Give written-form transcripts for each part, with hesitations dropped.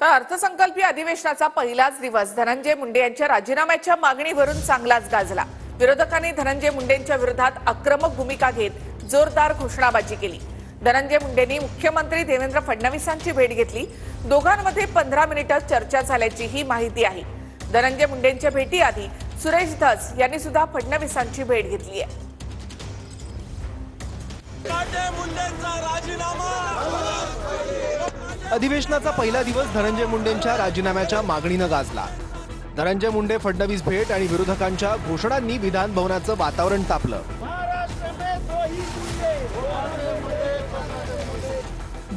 तर अर्थसंकल्पीय अधिवेशनाचा पहिलाच दिवस धनंजय मुंडे यांच्या राजीनाम्याच्या मागणीवरून चांगलाच गाजला। विरोधकांनी धनंजय मुंडेंच्या विरोधात आक्रमक भूमिका घेत जोरदार घोषणाबाजी केली। धनंजय मुंडेंनी मुख्यमंत्री देवेंद्र फडणवीसांची भेट घेतली। दोघांमध्ये 15 मिनिटे चर्चा झाल्याची ही माहिती आहे। धनंजय मुंडेंच्या भेटीआधी सुरेश धस यांनी सुद्धा फडणवीसांची भेट घेतली आहे। अधिवेशनाचा पहिला दिवस धनंजय मुंडेंच्या राजीनाम्याच्या मागणीने गाजला। धनंजय मुंडे फडणवीस भेट आणि विरोधकांच्या घोषणांनी विधान भवनाचं वातावरण तापलं।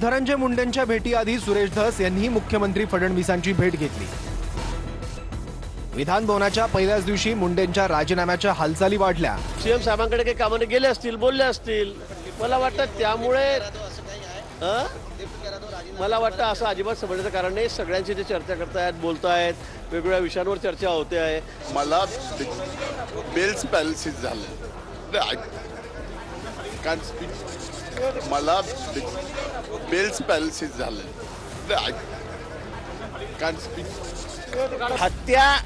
धनंजय मुंडेंच्या भेटीआधी सुरेश धस यांनी मुख्यमंत्री फडणवीसांची भेट घेतली। विधान भवनाच्या पहिल्याच दिवशी मुंडेंच्या राजीनाम्याच्या हालचाली वाढल्या। सीएम साहेबांकडे काही कामाने गेले असतील, बोलले असतील। मला वाटतं त्यामुळे असं अजिबात समजण्याचं कारण नाही। सगळ्यांची ते चर्चा करतायत, बोलतायत, वेगवेगळ्या विषयांवर चर्चा होते आहे। मला बेल्स पॅलिसिस झालं, मला बेल्स पॅलिसिस झालं। हत्या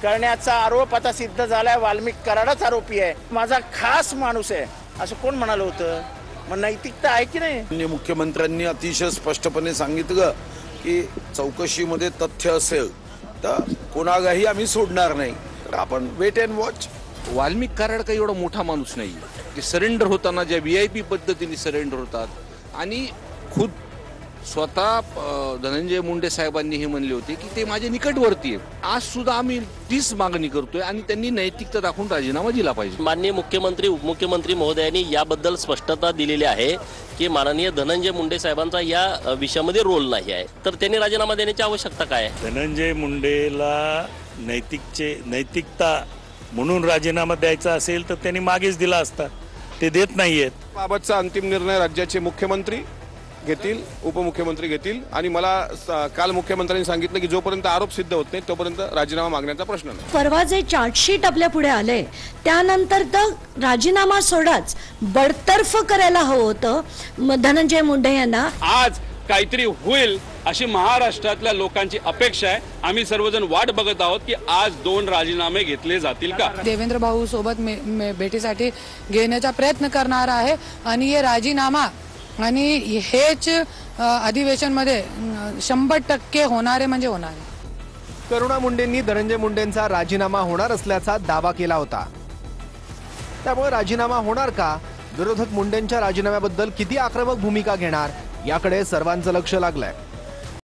करण्याचा आरोप आता सिद्ध झालाय। वाल्मिक कराडच आरोपी आहे, माझा खास माणूस आहे असं कोण म्हणालं होतं? मग नैतिकता आहे की नाही? मुख्यमंत्र्यांनी अतिशय स्पष्टपणे सांगितलं की चौकशीमध्ये तथ्य असेल तर कोणालाही आम्ही सोडणार नाही। आपण wait and watch. Valmik Karad काही एवढा मोठा माणूस नाही की सरेंडर होताना ज्या VIP पद्धतीने सरेंडर होतात आणि खुद स्वतः धनंजय मुंडे साहेबांनी हे म्हणले होते की ते माझे निकटवर्ती आहे। आज सुद्धा आम्ही तीच मागणी करतोय आणि त्यांनी नैतिकता दाखवून राजीनामा दिला पाहिजे। माननीय मुख्यमंत्री उपमुख्यमंत्री महोदयांनी याबद्दल स्पष्टता दिलेली आहे की माननीय धनंजय मुंडे साहेबांचा या विषयामध्ये रोल नाही आहे, तर त्यांनी राजीनामा देण्याची आवश्यकता काय आहे? धनंजय मुंडेला नैतिकता म्हणून राजीनामा द्यायचा असेल तर त्यांनी मागेच दिला असता, ते देत नाहीयेत। बाबतचा अंतिम निर्णय राज्याचे मुख्यमंत्री घेतील, उपमुख्यमंत्री घेतील आणि मला काल मुख्यमंत्र्यांनी सांगितलं की जोपर्यंत आरोप सिद्ध होत नाही तोपर्यंत राजीनामा मागण्याचा प्रश्न नाही। परवा जे चार्जशीट आपल्या पुढे आले त्यानंतर तर राजीनामा सोडच बडतर्फ करायला हवं होतं धनंजय मुंडे यांना। आज काहीतरी होईल अशी महाराष्ट्रातल्या लोकांची अपेक्षा आहे। आम्ही सर्वजण वाट बघत आहोत की आज 2 राजीनामे घेतले जातील का। देवेंद्र भाऊ सोबत भेटीसाठी घेण्याचा प्रयत्न करणार आहे आणि हे राजीनामा आणि हेच अधिवेशन मध्ये 100% होणारे म्हणजे होणार। करुणा मुंडेंनी धनंजय मुंडेंचा राजीनामा होणार असल्याचा दावा केला होता। त्यामुळे राजीनामा होणार का? विरोधक मुंडेंच्या राजीनाम्याबद्दल किती आक्रमक भूमिका घेणार याकडे सर्वांचं लक्ष लागलंय।